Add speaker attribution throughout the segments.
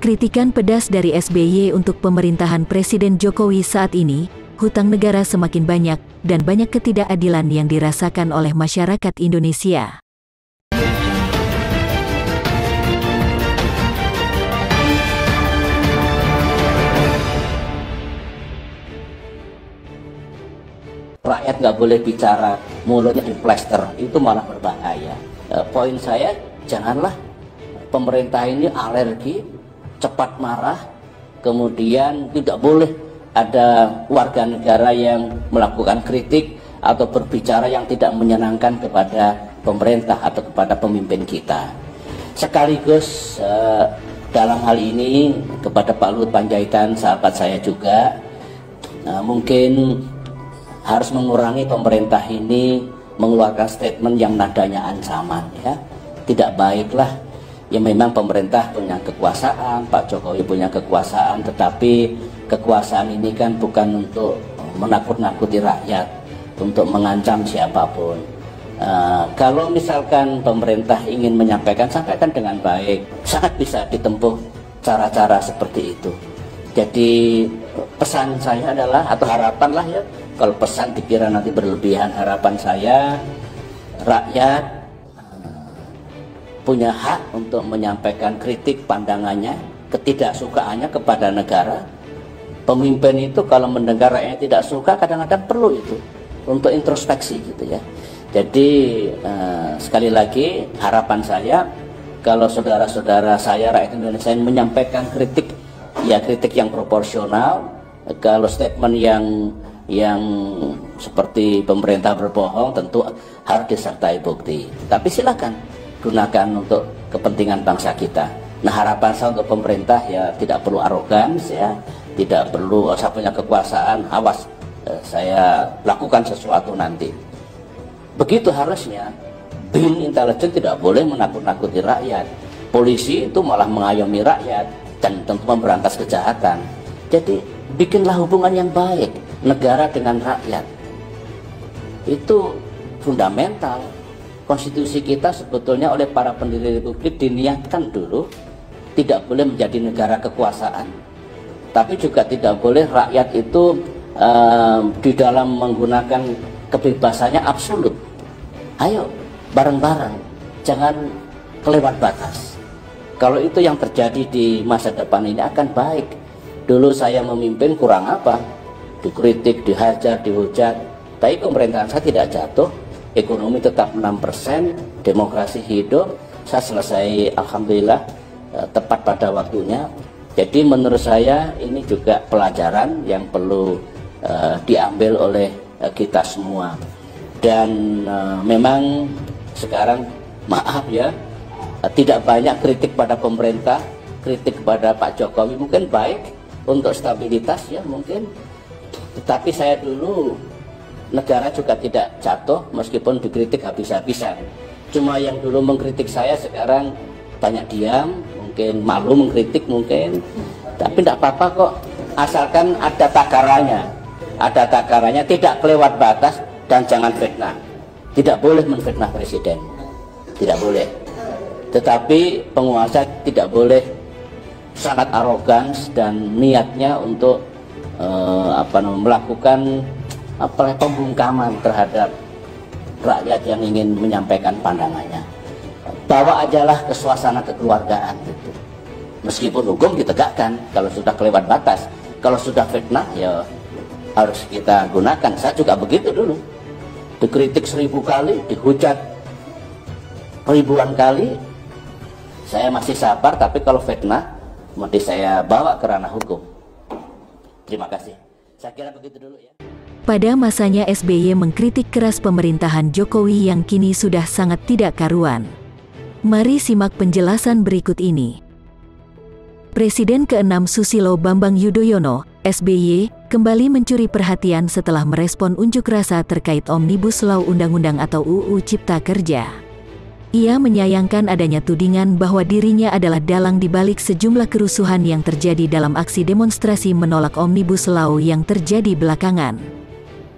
Speaker 1: Kritikan pedas dari SBY untuk pemerintahan Presiden Jokowi saat ini, hutang negara semakin banyak, dan banyak ketidakadilan yang dirasakan oleh masyarakat Indonesia.
Speaker 2: Rakyat nggak boleh bicara, mulutnya diplester, itu malah berbahaya. Poin saya, janganlah pemerintah ini alergi, cepat marah, kemudian tidak boleh ada warga negara yang melakukan kritik atau berbicara yang tidak menyenangkan kepada pemerintah atau kepada pemimpin kita. Sekaligus dalam hal ini kepada Pak Luhut Panjaitan, sahabat saya juga, mungkin harus mengurangi pemerintah ini mengeluarkan statement yang nadanya ancaman, ya. Tidak baiklah. Ya memang pemerintah punya kekuasaan, Pak Jokowi punya kekuasaan, tetapi kekuasaan ini kan bukan untuk menakut-nakuti rakyat, untuk mengancam siapapun. Kalau misalkan pemerintah ingin menyampaikan, sampaikan dengan baik, sangat bisa ditempuh cara-cara seperti itu. Jadi pesan saya adalah, atau harapan lah ya, kalau pesan dikira nanti berlebihan, harapan saya rakyat punya hak untuk menyampaikan kritik pandangannya, ketidaksukaannya kepada negara. Pemimpin itu kalau mendengar rakyatnya tidak suka, kadang-kadang perlu itu untuk introspeksi gitu ya. Jadi sekali lagi harapan saya, kalau saudara-saudara saya rakyat Indonesia yang menyampaikan kritik, ya kritik yang proporsional. Kalau statement yang seperti pemerintah berbohong, tentu harus disertai bukti. Tapi silakan gunakan untuk kepentingan bangsa kita. Nah, harapan saya untuk pemerintah ya tidak perlu arogan, ya, tidak perlu saya punya kekuasaan, awas saya lakukan sesuatu nanti. Begitu harusnya. BIN intelijen tidak boleh menakut-nakuti rakyat. Polisi itu malah mengayomi rakyat dan tentu memberantas kejahatan. Jadi bikinlah hubungan yang baik negara dengan rakyat. Itu fundamental. Konstitusi kita sebetulnya oleh para pendiri republik diniatkan dulu tidak boleh menjadi negara kekuasaan, tapi juga tidak boleh rakyat itu di dalam menggunakan kebebasannya absolut. Ayo bareng-bareng, jangan kelewat batas. Kalau itu yang terjadi di masa depan ini akan baik. Dulu saya memimpin kurang apa, dikritik, dihajar, dihujat, tapi pemerintahan saya tidak jatuh. Ekonomi tetap 6%, demokrasi hidup, saya selesai alhamdulillah tepat pada waktunya. Jadi menurut saya ini juga pelajaran yang perlu diambil oleh kita semua. Dan memang sekarang maaf ya, tidak banyak kritik pada pemerintah, kritik kepada Pak Jokowi mungkin baik untuk stabilitas ya mungkin. Tetapi saya dulu, negara juga tidak jatuh meskipun dikritik habis-habisan. Cuma yang dulu mengkritik saya sekarang banyak diam, mungkin malu mengkritik mungkin. Tapi tidak apa-apa kok, asalkan ada takarannya. Ada takarannya, tidak kelewat batas dan jangan fitnah. Tidak boleh menfitnah presiden, tidak boleh. Tetapi penguasa tidak boleh sangat arogan dan niatnya untuk melakukan pembungkaman terhadap rakyat yang ingin menyampaikan pandangannya. Bawa ajalah ke suasana kekeluargaan gitu. Meskipun hukum ditegakkan kalau sudah kelewat batas. Kalau sudah fitnah ya harus kita gunakan. Saya juga begitu dulu. Dikritik 1000 kali, dihujat ribuan kali, saya masih sabar, tapi kalau fitnah mesti saya bawa ke ranah hukum. Terima kasih. Saya kira begitu dulu ya.
Speaker 1: Pada masanya SBY mengkritik keras pemerintahan Jokowi yang kini sudah sangat tidak karuan. Mari simak penjelasan berikut ini. Presiden ke-6 Susilo Bambang Yudhoyono, SBY, kembali mencuri perhatian setelah merespon unjuk rasa terkait Omnibus Law Undang-Undang atau UU Cipta Kerja. Ia menyayangkan adanya tudingan bahwa dirinya adalah dalang di balik sejumlah kerusuhan yang terjadi dalam aksi demonstrasi menolak Omnibus Law yang terjadi belakangan.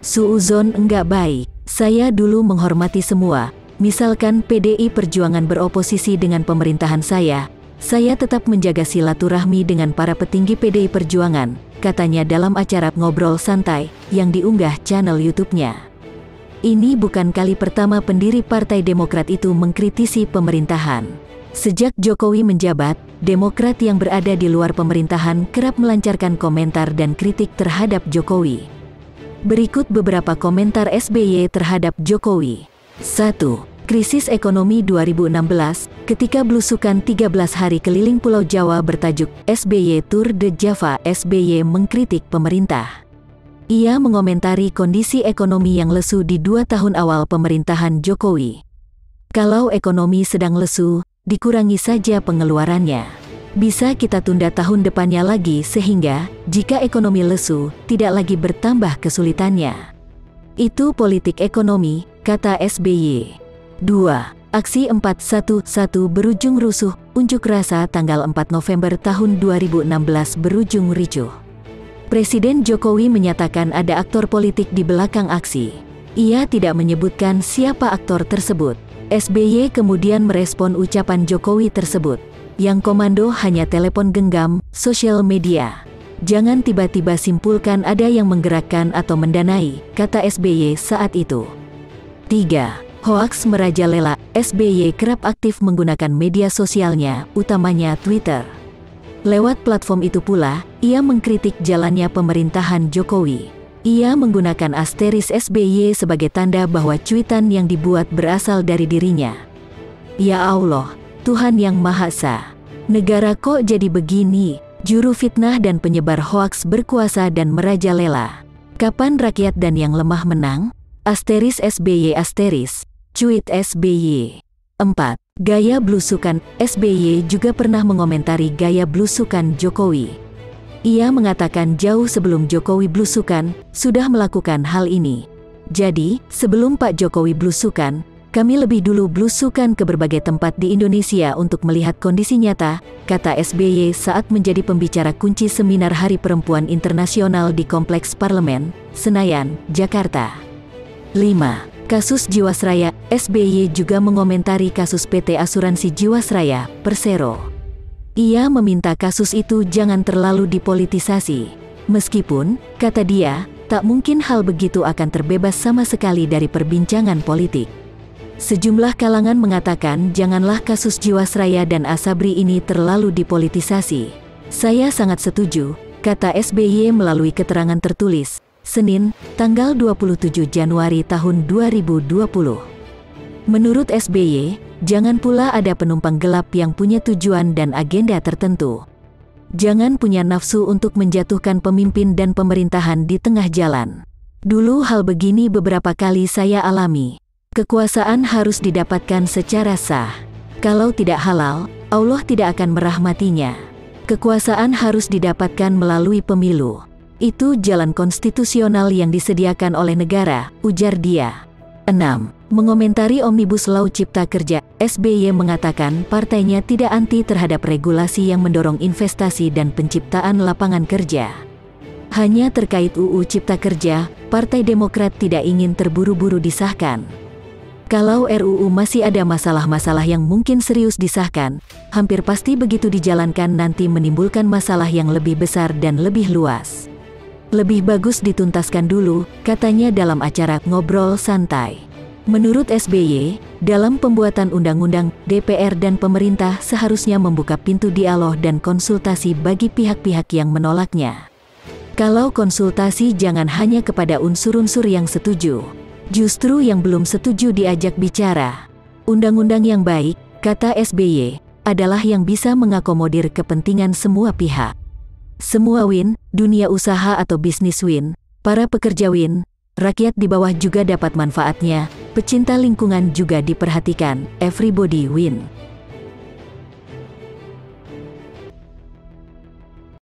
Speaker 1: Suuzon enggak baik, saya dulu menghormati semua, misalkan PDI Perjuangan beroposisi dengan pemerintahan saya, Saya tetap menjaga silaturahmi dengan para petinggi PDI Perjuangan, katanya dalam acara Ngobrol Santai yang diunggah channel YouTube-nya. Ini bukan kali pertama pendiri Partai Demokrat itu mengkritisi pemerintahan. Sejak Jokowi menjabat, Demokrat yang berada di luar pemerintahan kerap melancarkan komentar dan kritik terhadap Jokowi. Berikut beberapa komentar SBY terhadap Jokowi. 1. Krisis ekonomi 2016, ketika belusukan 13 hari keliling Pulau Jawa bertajuk SBY Tour de Java, SBY mengkritik pemerintah. Ia mengomentari kondisi ekonomi yang lesu di 2 tahun awal pemerintahan Jokowi. Kalau ekonomi sedang lesu, dikurangi saja pengeluarannya. Bisa kita tunda tahun depannya lagi sehingga, jika ekonomi lesu, tidak lagi bertambah kesulitannya. Itu politik ekonomi, kata SBY. 2. Aksi 411 berujung rusuh, unjuk rasa tanggal 4 November tahun 2016 berujung ricuh. Presiden Jokowi menyatakan ada aktor politik di belakang aksi. Ia tidak menyebutkan siapa aktor tersebut. SBY kemudian merespon ucapan Jokowi tersebut. Yang komando hanya telepon genggam, sosial media. Jangan tiba-tiba simpulkan ada yang menggerakkan atau mendanai, kata SBY saat itu. 3. Hoaks merajalela, SBY kerap aktif menggunakan media sosialnya, utamanya Twitter. Lewat platform itu pula, ia mengkritik jalannya pemerintahan Jokowi. Ia menggunakan asteris SBY sebagai tanda bahwa cuitan yang dibuat berasal dari dirinya. Ya Allah, Tuhan yang Maha Esa, negara kok jadi begini? Juru fitnah dan penyebar hoaks berkuasa dan merajalela. Kapan rakyat dan yang lemah menang? Asteris SBY asteris, cuit SBY. 4. Gaya blusukan, SBY juga pernah mengomentari gaya blusukan Jokowi. Ia mengatakan jauh sebelum Jokowi blusukan, sudah melakukan hal ini. Jadi, sebelum Pak Jokowi blusukan, kami lebih dulu blusukan ke berbagai tempat di Indonesia untuk melihat kondisi nyata, kata SBY saat menjadi pembicara kunci seminar Hari Perempuan Internasional di Kompleks Parlemen, Senayan, Jakarta. 5. Kasus Jiwasraya, SBY juga mengomentari kasus PT Asuransi Jiwasraya, Persero. Ia meminta kasus itu jangan terlalu dipolitisasi. Meskipun, kata dia, tak mungkin hal begitu akan terbebas sama sekali dari perbincangan politik. Sejumlah kalangan mengatakan janganlah kasus Jiwasraya dan Asabri ini terlalu dipolitisasi. Saya sangat setuju, kata SBY melalui keterangan tertulis, Senin, tanggal 27 Januari tahun 2020. Menurut SBY, jangan pula ada penumpang gelap yang punya tujuan dan agenda tertentu. Jangan punya nafsu untuk menjatuhkan pemimpin dan pemerintahan di tengah jalan. Dulu hal begini beberapa kali saya alami. Kekuasaan harus didapatkan secara sah. Kalau tidak halal, Allah tidak akan merahmatinya. Kekuasaan harus didapatkan melalui pemilu. Itu jalan konstitusional yang disediakan oleh negara, ujar dia. 6. Mengomentari Omnibus Law Cipta Kerja, SBY mengatakan partainya tidak anti terhadap regulasi yang mendorong investasi dan penciptaan lapangan kerja. Hanya terkait UU Cipta Kerja, Partai Demokrat tidak ingin terburu-buru disahkan. Kalau RUU masih ada masalah-masalah yang mungkin serius disahkan, hampir pasti begitu dijalankan nanti menimbulkan masalah yang lebih besar dan lebih luas. Lebih bagus dituntaskan dulu, katanya dalam acara Ngobrol Santai. Menurut SBY, dalam pembuatan undang-undang, DPR dan pemerintah seharusnya membuka pintu dialog dan konsultasi bagi pihak-pihak yang menolaknya. Kalau konsultasi jangan hanya kepada unsur-unsur yang setuju. Justru yang belum setuju diajak bicara. Undang-undang yang baik, kata SBY, adalah yang bisa mengakomodir kepentingan semua pihak. Semua win, dunia usaha atau bisnis win, para pekerja win, rakyat di bawah juga dapat manfaatnya, pecinta lingkungan juga diperhatikan, everybody win.